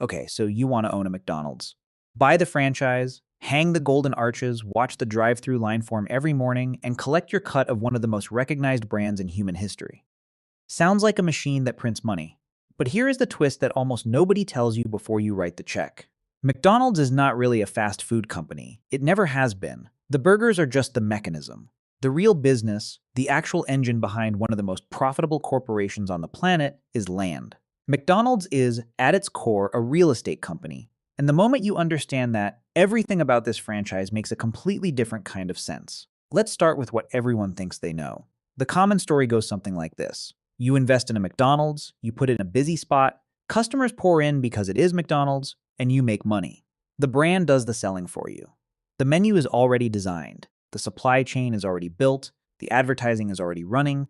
Okay, so you want to own a McDonald's. Buy the franchise, hang the golden arches, watch the drive-through line form every morning, and collect your cut of one of the most recognized brands in human history. Sounds like a machine that prints money. But here is the twist that almost nobody tells you before you write the check. McDonald's is not really a fast food company. It never has been. The burgers are just the mechanism. The real business, the actual engine behind one of the most profitable corporations on the planet, is land. McDonald's is, at its core, a real estate company. And the moment you understand that, everything about this franchise makes a completely different kind of sense. Let's start with what everyone thinks they know. The common story goes something like this. You invest in a McDonald's, you put it in a busy spot, customers pour in because it is McDonald's, and you make money. The brand does the selling for you. The menu is already designed. The supply chain is already built. The advertising is already running.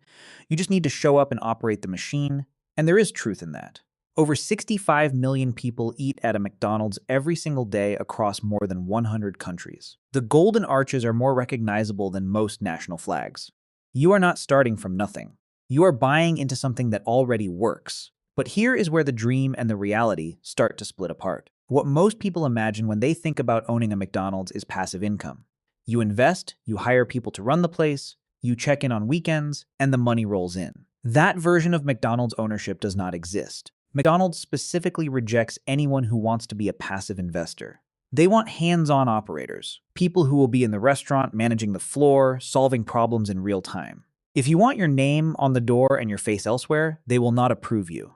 You just need to show up and operate the machine. And there is truth in that. Over 65 million people eat at a McDonald's every single day across more than 100 countries. The golden arches are more recognizable than most national flags. You are not starting from nothing. You are buying into something that already works. But here is where the dream and the reality start to split apart. What most people imagine when they think about owning a McDonald's is passive income. You invest, you hire people to run the place, you check in on weekends, and the money rolls in. That version of McDonald's ownership does not exist. McDonald's specifically rejects anyone who wants to be a passive investor. They want hands-on operators, people who will be in the restaurant managing the floor, solving problems in real time. If you want your name on the door and your face elsewhere, they will not approve you.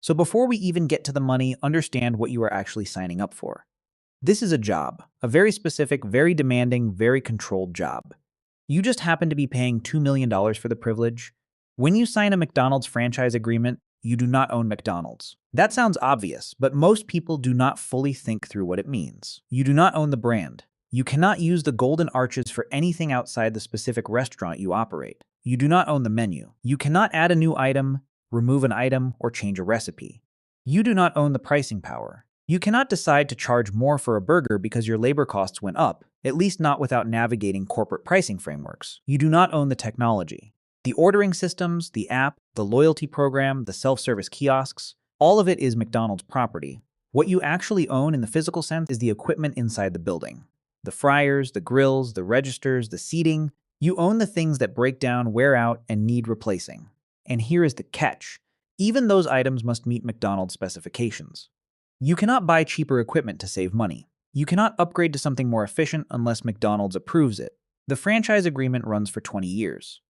So before we even get to the money, understand what you are actually signing up for. This is a job, a very specific, very demanding, very controlled job. You just happen to be paying $2 million for the privilege. When you sign a McDonald's franchise agreement, you do not own McDonald's. That sounds obvious, but most people do not fully think through what it means. You do not own the brand. You cannot use the golden arches for anything outside the specific restaurant you operate. You do not own the menu. You cannot add a new item, remove an item, or change a recipe. You do not own the pricing power. You cannot decide to charge more for a burger because your labor costs went up, at least not without navigating corporate pricing frameworks. You do not own the technology. The ordering systems, the app, the loyalty program, the self-service kiosks, all of it is McDonald's property. What you actually own in the physical sense is the equipment inside the building. The fryers, the grills, the registers, the seating. You own the things that break down, wear out, and need replacing. And here is the catch. Even those items must meet McDonald's specifications. You cannot buy cheaper equipment to save money. You cannot upgrade to something more efficient unless McDonald's approves it. The franchise agreement runs for 20 years.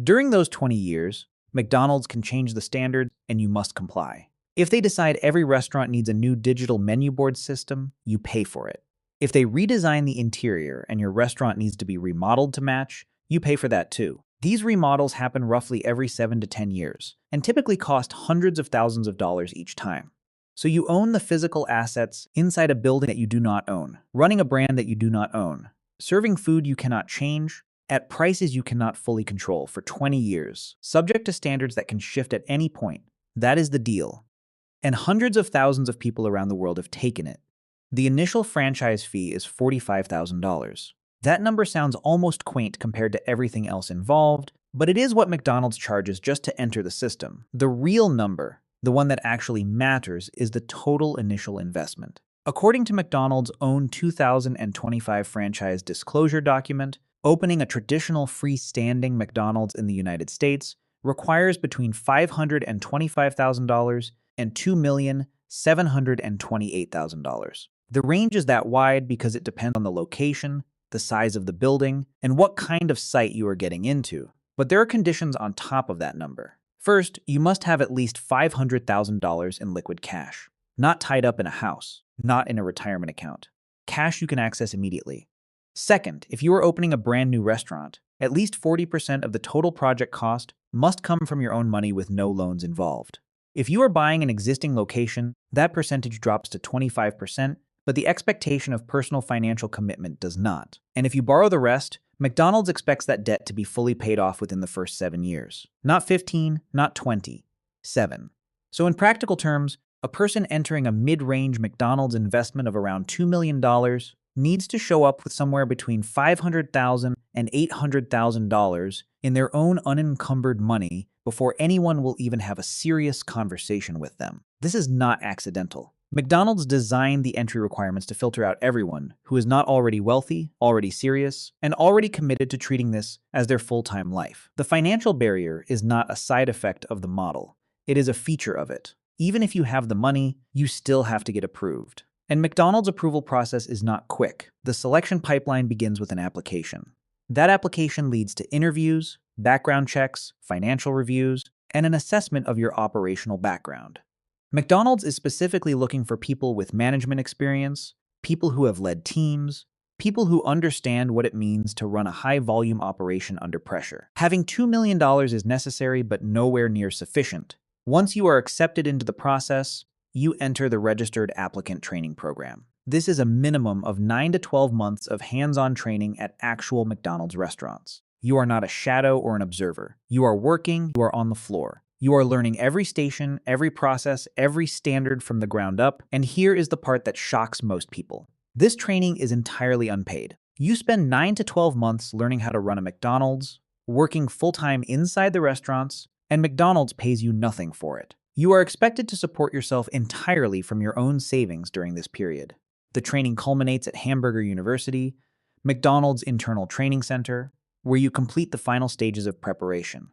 During those 20 years, McDonald's can change the standards and you must comply. If they decide every restaurant needs a new digital menu board system, you pay for it. If they redesign the interior and your restaurant needs to be remodeled to match, you pay for that too. These remodels happen roughly every 7 to 10 years and typically cost hundreds of thousands of dollars each time. So you own the physical assets inside a building that you do not own, running a brand that you do not own, serving food you cannot change, at prices you cannot fully control for 20 years, subject to standards that can shift at any point. That is the deal. And hundreds of thousands of people around the world have taken it. The initial franchise fee is $45,000. That number sounds almost quaint compared to everything else involved, but it is what McDonald's charges just to enter the system. The real number, the one that actually matters, is the total initial investment. According to McDonald's own 2025 franchise disclosure document, opening a traditional freestanding McDonald's in the United States requires between $525,000 and $2,728,000. The range is that wide because it depends on the location, the size of the building, and what kind of site you are getting into. But there are conditions on top of that number. First, you must have at least $500,000 in liquid cash, not tied up in a house, not in a retirement account. Cash you can access immediately. Second, if you are opening a brand new restaurant, at least 40% of the total project cost must come from your own money with no loans involved. If you are buying an existing location, that percentage drops to 25%, but the expectation of personal financial commitment does not. And if you borrow the rest, McDonald's expects that debt to be fully paid off within the first 7 years. Not 15, not 20, 7. So in practical terms, a person entering a mid-range McDonald's investment of around $2 million needs to show up with somewhere between $500,000 and $800,000 in their own unencumbered money before anyone will even have a serious conversation with them. This is not accidental. McDonald's designed the entry requirements to filter out everyone who is not already wealthy, already serious, and already committed to treating this as their full-time life. The financial barrier is not a side effect of the model. It is a feature of it. Even if you have the money, you still have to get approved. And McDonald's approval process is not quick. The selection pipeline begins with an application. That application leads to interviews, background checks, financial reviews, and an assessment of your operational background. McDonald's is specifically looking for people with management experience, people who have led teams, people who understand what it means to run a high-volume operation under pressure. Having $2 million is necessary but nowhere near sufficient. Once you are accepted into the process, you enter the Registered Applicant Training Program. This is a minimum of 9 to 12 months of hands-on training at actual McDonald's restaurants. You are not a shadow or an observer. You are working, you are on the floor. You are learning every station, every process, every standard from the ground up, and here is the part that shocks most people. This training is entirely unpaid. You spend 9 to 12 months learning how to run a McDonald's, working full-time inside the restaurants, and McDonald's pays you nothing for it. You are expected to support yourself entirely from your own savings during this period. The training culminates at Hamburger University, McDonald's Internal Training Center, where you complete the final stages of preparation.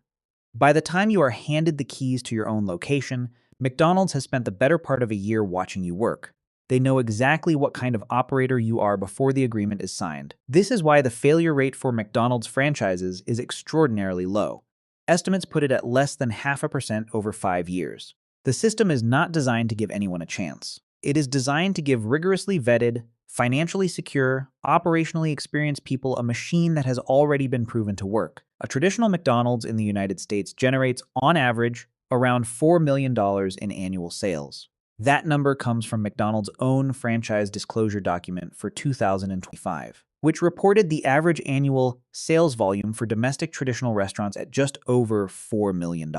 By the time you are handed the keys to your own location, McDonald's has spent the better part of a year watching you work. They know exactly what kind of operator you are before the agreement is signed. This is why the failure rate for McDonald's franchises is extraordinarily low. Estimates put it at less than 0.5% over 5 years. The system is not designed to give anyone a chance. It is designed to give rigorously vetted, financially secure, operationally experienced people a machine that has already been proven to work. A traditional McDonald's in the United States generates, on average, around $4 million in annual sales. That number comes from McDonald's own franchise disclosure document for 2025, which reported the average annual sales volume for domestic traditional restaurants at just over $4 million.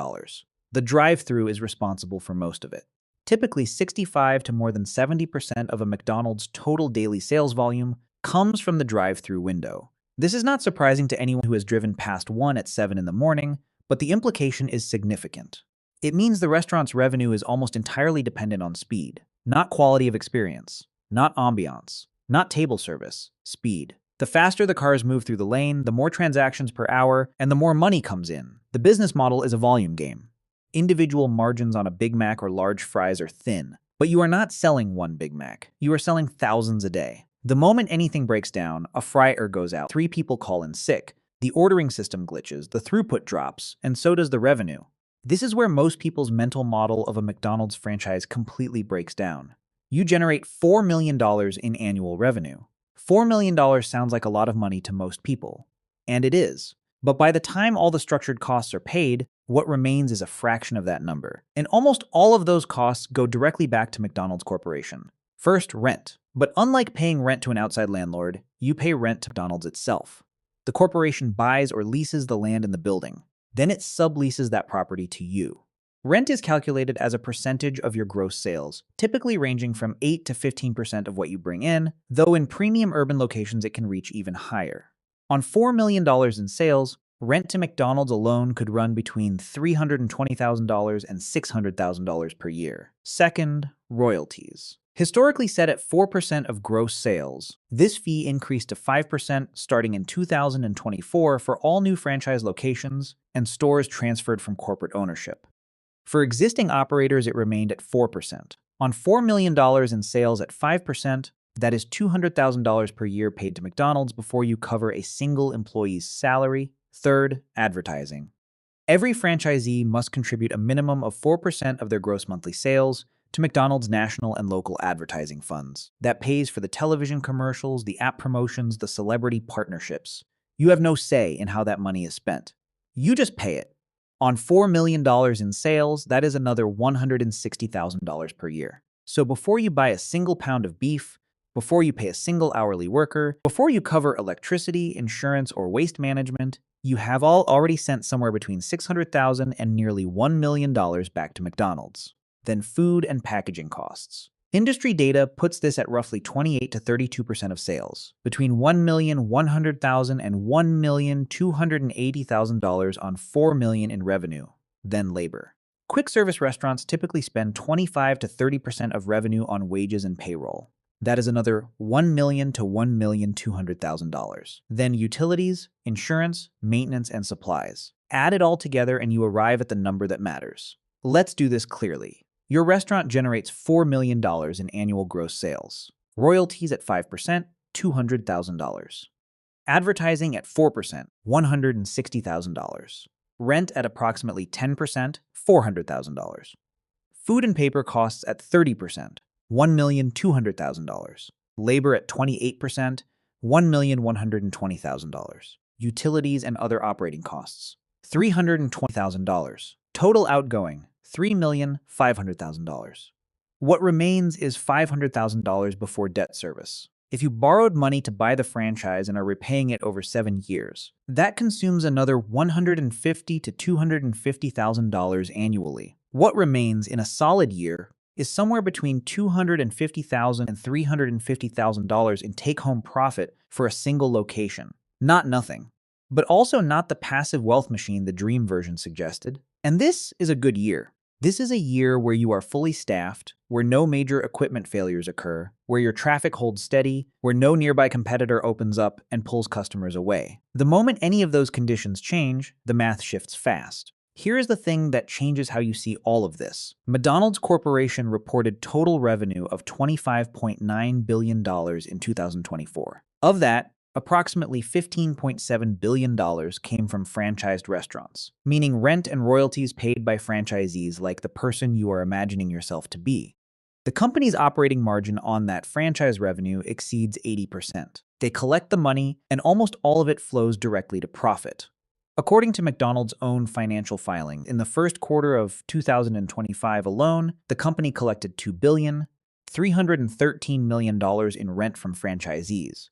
The drive-thru is responsible for most of it. Typically, 65 to more than 70% of a McDonald's total daily sales volume comes from the drive-thru window. This is not surprising to anyone who has driven past one at 7 in the morning, but the implication is significant. It means the restaurant's revenue is almost entirely dependent on speed, not quality of experience, not ambiance, not table service, speed. The faster the cars move through the lane, the more transactions per hour, and the more money comes in. The business model is a volume game. Individual margins on a Big Mac or large fries are thin, but you are not selling one Big Mac. You are selling thousands a day. The moment anything breaks down, a fryer goes out, 3 people call in sick, the ordering system glitches, the throughput drops, and so does the revenue. This is where most people's mental model of a McDonald's franchise completely breaks down. You generate $4 million in annual revenue. $4 million sounds like a lot of money to most people, and it is. But by the time all the structured costs are paid, what remains is a fraction of that number. And almost all of those costs go directly back to McDonald's Corporation. First, rent. But unlike paying rent to an outside landlord, you pay rent to McDonald's itself. The corporation buys or leases the land in the building. Then it subleases that property to you. Rent is calculated as a percentage of your gross sales, typically ranging from 8 to 15% of what you bring in, though in premium urban locations it can reach even higher. On $4 million in sales, rent to McDonald's alone could run between $320,000 and $600,000 per year. Second, royalties. Historically set at 4% of gross sales, this fee increased to 5% starting in 2024 for all new franchise locations and stores transferred from corporate ownership. For existing operators, it remained at 4%. On $4 million in sales at 5%, that is $200,000 per year paid to McDonald's before you cover a single employee's salary. Third, advertising. Every franchisee must contribute a minimum of 4% of their gross monthly sales to McDonald's national and local advertising funds. That pays for the television commercials, the app promotions, the celebrity partnerships. You have no say in how that money is spent. You just pay it. On $4 million in sales, that is another $160,000 per year. So before you buy a single pound of beef, before you pay a single hourly worker, before you cover electricity, insurance, or waste management, you have all already sent somewhere between $600,000 and nearly $1 million back to McDonald's. Then food and packaging costs. Industry data puts this at roughly 28 to 32% of sales, between $1,100,000 and $1,280,000 on $4 million in revenue, then labor. Quick service restaurants typically spend 25 to 30% of revenue on wages and payroll. That is another $1 million to $1,200,000. Then utilities, insurance, maintenance, and supplies. Add it all together and you arrive at the number that matters. Let's do this clearly. Your restaurant generates $4 million in annual gross sales. Royalties at 5%, $200,000. Advertising at 4%, $160,000. Rent at approximately 10%, $400,000. Food and paper costs at 30%, $1,200,000. Labor at 28%, $1,120,000. Utilities and other operating costs, $320,000. Total outgoing, $3,500,000. What remains is $500,000 before debt service. If you borrowed money to buy the franchise and are repaying it over 7 years, that consumes another $150,000 to $250,000 annually. What remains in a solid year is somewhere between $250,000 and $350,000 in take-home profit for a single location. Not nothing, but also not the passive wealth machine the dream version suggested. And this is a good year. This is a year where you are fully staffed, where no major equipment failures occur, where your traffic holds steady, where no nearby competitor opens up and pulls customers away. The moment any of those conditions change, the math shifts fast. Here is the thing that changes how you see all of this. McDonald's Corporation reported total revenue of $25.9 billion in 2024. Of that, approximately $15.7 billion came from franchised restaurants, meaning rent and royalties paid by franchisees like the person you are imagining yourself to be. The company's operating margin on that franchise revenue exceeds 80%. They collect the money, and almost all of it flows directly to profit. According to McDonald's own financial filing, in the first quarter of 2025 alone, the company collected $2,313 million in rent from franchisees,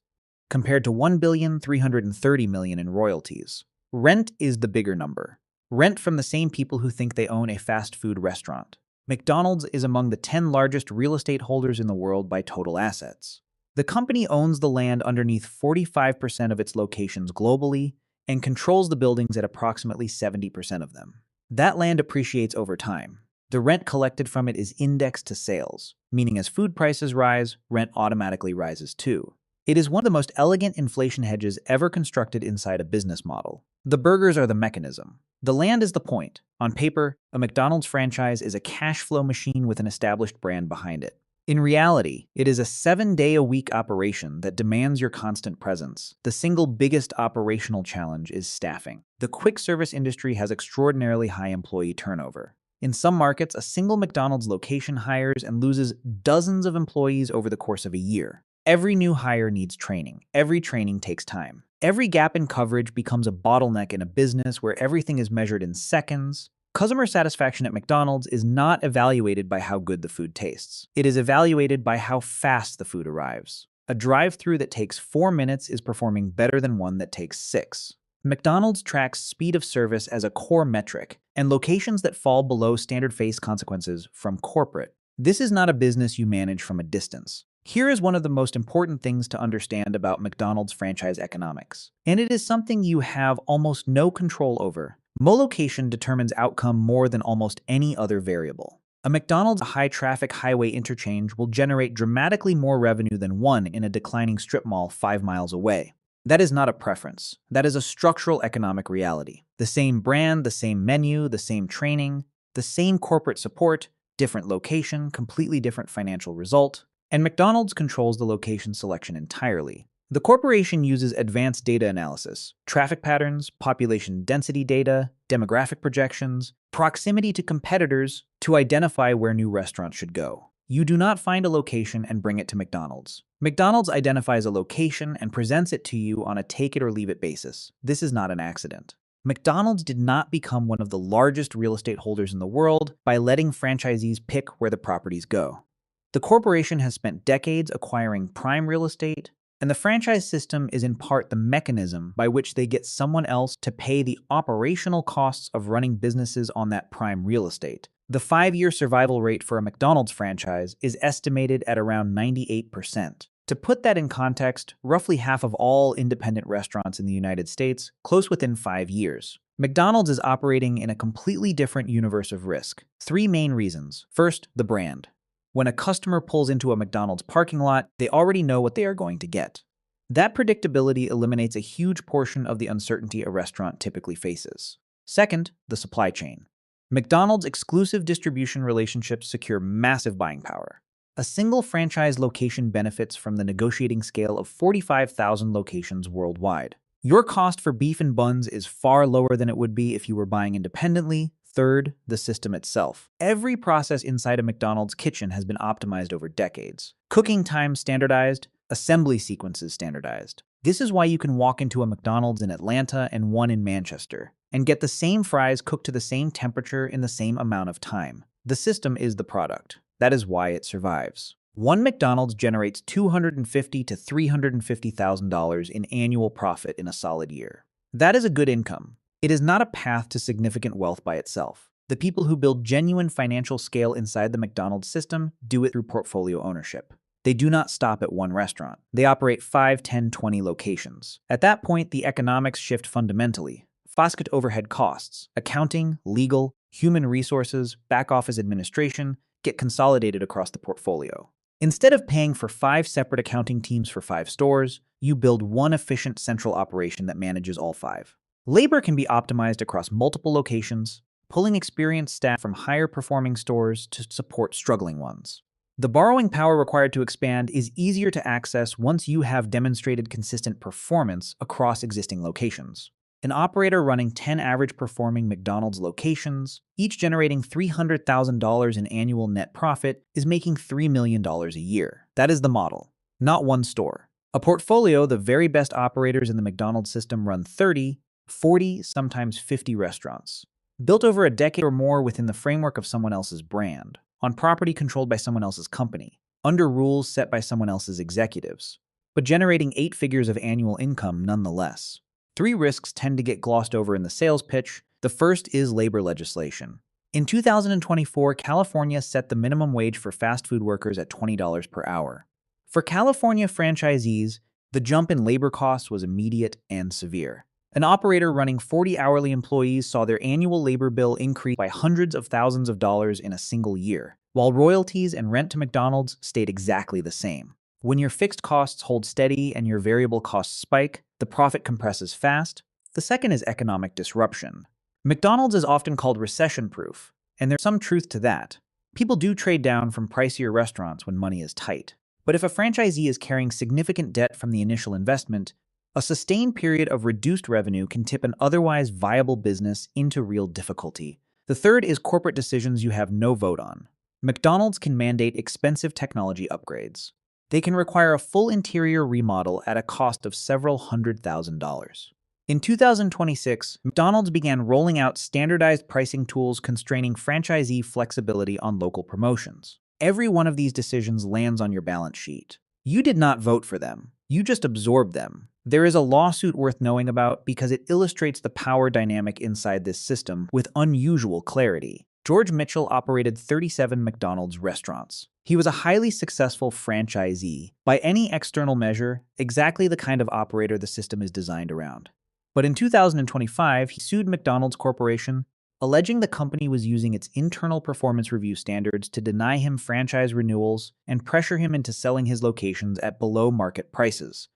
compared to $1,330 million in royalties. Rent is the bigger number. Rent from the same people who think they own a fast food restaurant. McDonald's is among the 10 largest real estate holders in the world by total assets. The company owns the land underneath 45% of its locations globally and controls the buildings at approximately 70% of them. That land appreciates over time. The rent collected from it is indexed to sales, meaning as food prices rise, rent automatically rises too. It is one of the most elegant inflation hedges ever constructed inside a business model. The burgers are the mechanism. The land is the point. On paper, a McDonald's franchise is a cash flow machine with an established brand behind it. In reality, it is a 7-day-a-week operation that demands your constant presence. The single biggest operational challenge is staffing. The quick service industry has extraordinarily high employee turnover. In some markets, a single McDonald's location hires and loses dozens of employees over the course of a year. Every new hire needs training. Every training takes time. Every gap in coverage becomes a bottleneck in a business where everything is measured in seconds. Customer satisfaction at McDonald's is not evaluated by how good the food tastes. It is evaluated by how fast the food arrives. A drive-thru that takes 4 minutes is performing better than one that takes 6. McDonald's tracks speed of service as a core metric, and locations that fall below standard face consequences from corporate. This is not a business you manage from a distance. Here is one of the most important things to understand about McDonald's franchise economics, and it is something you have almost no control over. Location determines outcome more than almost any other variable. A McDonald's high-traffic highway interchange will generate dramatically more revenue than one in a declining strip mall 5 miles away. That is not a preference. That is a structural economic reality. The same brand, the same menu, the same training, the same corporate support, different location, completely different financial result. And McDonald's controls the location selection entirely. The corporation uses advanced data analysis, traffic patterns, population density data, demographic projections, proximity to competitors to identify where new restaurants should go. You do not find a location and bring it to McDonald's. McDonald's identifies a location and presents it to you on a take-it-or-leave-it basis. This is not an accident. McDonald's did not become one of the largest real estate holders in the world by letting franchisees pick where the properties go. The corporation has spent decades acquiring prime real estate, and the franchise system is in part the mechanism by which they get someone else to pay the operational costs of running businesses on that prime real estate. The 5-year survival rate for a McDonald's franchise is estimated at around 98%. To put that in context, roughly half of all independent restaurants in the United States close within 5 years. McDonald's is operating in a completely different universe of risk. Three main reasons. First, the brand. When a customer pulls into a McDonald's parking lot, they already know what they are going to get. That predictability eliminates a huge portion of the uncertainty a restaurant typically faces. Second, the supply chain. McDonald's exclusive distribution relationships secure massive buying power. A single franchise location benefits from the negotiating scale of 45,000 locations worldwide. Your cost for beef and buns is far lower than it would be if you were buying independently. Third, the system itself. Every process inside a McDonald's kitchen has been optimized over decades. Cooking time standardized, assembly sequences standardized. This is why you can walk into a McDonald's in Atlanta and one in Manchester and get the same fries cooked to the same temperature in the same amount of time. The system is the product. That is why it survives. One McDonald's generates $250,000 to $350,000 in annual profit in a solid year. That is a good income. It is not a path to significant wealth by itself. The people who build genuine financial scale inside the McDonald's system do it through portfolio ownership. They do not stop at one restaurant. They operate 5, 10, 20 locations. At that point, the economics shift fundamentally. Fast overhead costs, accounting, legal, human resources, back-office administration get consolidated across the portfolio. Instead of paying for 5 separate accounting teams for 5 stores, you build one efficient central operation that manages all 5. Labor can be optimized across multiple locations, pulling experienced staff from higher-performing stores to support struggling ones. The borrowing power required to expand is easier to access once you have demonstrated consistent performance across existing locations. An operator running 10 average-performing McDonald's locations, each generating $300,000 in annual net profit, is making $3 million a year. That is the model, not one store. A portfolio, the very best operators in the McDonald's system run 30, 40, sometimes 50 restaurants, built over a decade or more within the framework of someone else's brand, on property controlled by someone else's company, under rules set by someone else's executives, but generating 8 figures of annual income nonetheless. 3 risks tend to get glossed over in the sales pitch. The first is labor legislation. In 2024, California set the minimum wage for fast food workers at $20 per hour. For California franchisees, the jump in labor costs was immediate and severe. An operator running 40 hourly employees saw their annual labor bill increase by hundreds of thousands of dollars in a single year, while royalties and rent to McDonald's stayed exactly the same. When your fixed costs hold steady and your variable costs spike, the profit compresses fast. The second is economic disruption. McDonald's is often called recession-proof, and there's some truth to that. People do trade down from pricier restaurants when money is tight. But if a franchisee is carrying significant debt from the initial investment, a sustained period of reduced revenue can tip an otherwise viable business into real difficulty. The third is corporate decisions you have no vote on. McDonald's can mandate expensive technology upgrades. They can require a full interior remodel at a cost of several $100,000. In 2026, McDonald's began rolling out standardized pricing tools constraining franchisee flexibility on local promotions. Every one of these decisions lands on your balance sheet. You did not vote for them. You just absorbed them. There is a lawsuit worth knowing about because it illustrates the power dynamic inside this system with unusual clarity. George Mitchell operated 37 McDonald's restaurants. He was a highly successful franchisee. By any external measure, exactly the kind of operator the system is designed around. But in 2025, he sued McDonald's Corporation, alleging the company was using its internal performance review standards to deny him franchise renewals and pressure him into selling his locations at below-market prices.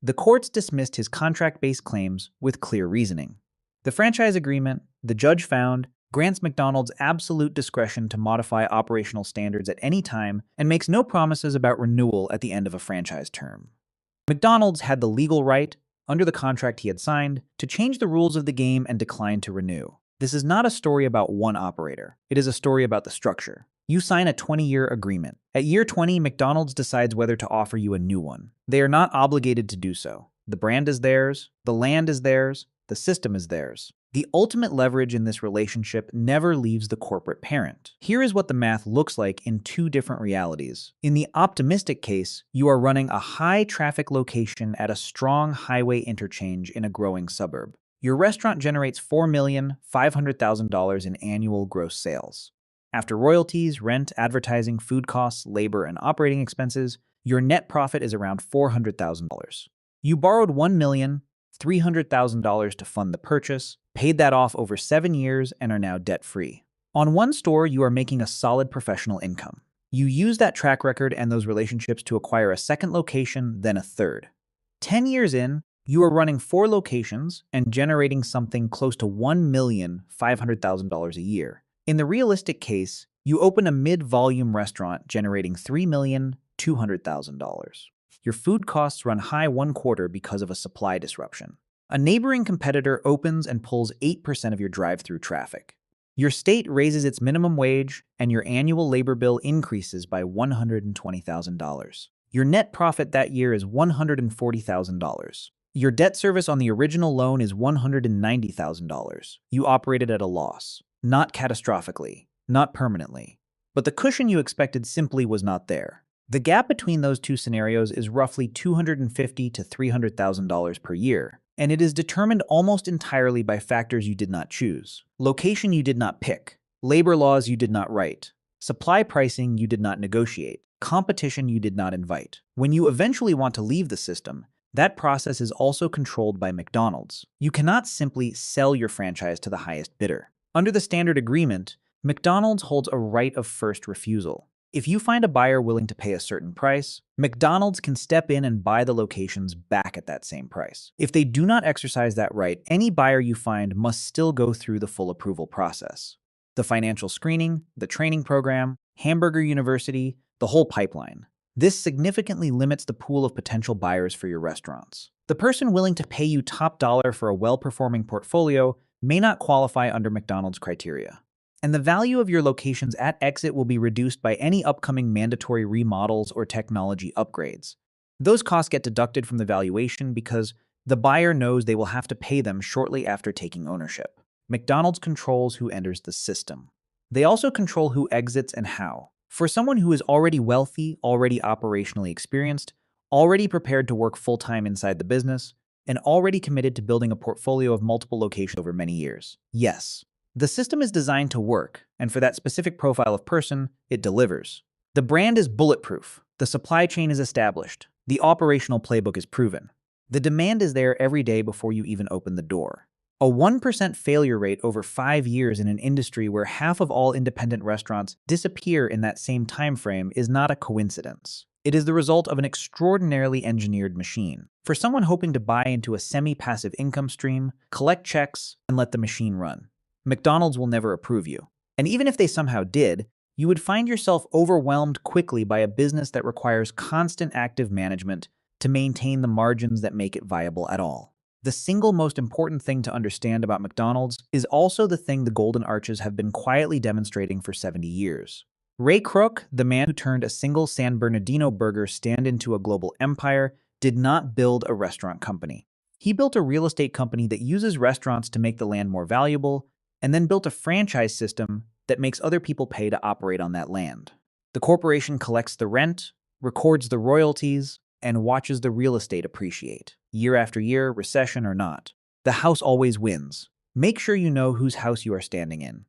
The courts dismissed his contract-based claims with clear reasoning. The franchise agreement, the judge found, grants McDonald's absolute discretion to modify operational standards at any time and makes no promises about renewal at the end of a franchise term. McDonald's had the legal right, under the contract he had signed, to change the rules of the game and decline to renew. This is not a story about one operator. It is a story about the structure. You sign a 20-year agreement. At year 20, McDonald's decides whether to offer you a new one. They are not obligated to do so. The brand is theirs, the land is theirs, the system is theirs. The ultimate leverage in this relationship never leaves the corporate parent. Here is what the math looks like in 2 different realities. In the optimistic case, you are running a high-traffic location at a strong highway interchange in a growing suburb. Your restaurant generates $4,500,000 in annual gross sales. After royalties, rent, advertising, food costs, labor, and operating expenses, your net profit is around $400,000. You borrowed $1 million, $300,000 to fund the purchase, paid that off over 7 years, and are now debt-free. On one store, you are making a solid professional income. You use that track record and those relationships to acquire a second location, then a third. 10 years in, you are running 4 locations and generating something close to $1,500,000 a year. In the realistic case, you open a mid-volume restaurant generating $3,200,000. Your food costs run high 1/4 because of a supply disruption. A neighboring competitor opens and pulls 8% of your drive-through traffic. Your state raises its minimum wage, and your annual labor bill increases by $120,000. Your net profit that year is $140,000. Your debt service on the original loan is $190,000. You operated at a loss. Not catastrophically, not permanently. But the cushion you expected simply was not there. The gap between those two scenarios is roughly $250,000 to $300,000 per year, and it is determined almost entirely by factors you did not choose. Location you did not pick, labor laws you did not write, supply pricing you did not negotiate, competition you did not invite. When you eventually want to leave the system, that process is also controlled by McDonald's. You cannot simply sell your franchise to the highest bidder. Under the standard agreement, McDonald's holds a right of first refusal. If you find a buyer willing to pay a certain price, McDonald's can step in and buy the locations back at that same price. If they do not exercise that right, any buyer you find must still go through the full approval process. The financial screening, the training program, Hamburger University, the whole pipeline. This significantly limits the pool of potential buyers for your restaurants. The person willing to pay you top dollar for a well-performing portfolio may not qualify under McDonald's criteria. And the value of your locations at exit will be reduced by any upcoming mandatory remodels or technology upgrades. Those costs get deducted from the valuation because the buyer knows they will have to pay them shortly after taking ownership. McDonald's controls who enters the system. They also control who exits and how. For someone who is already wealthy, already operationally experienced, already prepared to work full-time inside the business, and already committed to building a portfolio of multiple locations over many years. Yes. The system is designed to work, and for that specific profile of person, it delivers. The brand is bulletproof, the supply chain is established, the operational playbook is proven. The demand is there every day before you even open the door. A 1% failure rate over 5 years in an industry where half of all independent restaurants disappear in that same time frame is not a coincidence. It is the result of an extraordinarily engineered machine. For someone hoping to buy into a semi-passive income stream, collect checks, and let the machine run, McDonald's will never approve you. And even if they somehow did, you would find yourself overwhelmed quickly by a business that requires constant active management to maintain the margins that make it viable at all. The single most important thing to understand about McDonald's is also the thing the Golden Arches have been quietly demonstrating for 70 years. Ray Kroc, the man who turned a single San Bernardino burger stand into a global empire, did not build a restaurant company. He built a real estate company that uses restaurants to make the land more valuable, and then built a franchise system that makes other people pay to operate on that land. The corporation collects the rent, records the royalties, and watches the real estate appreciate. Year after year, recession or not. The house always wins. Make sure you know whose house you are standing in.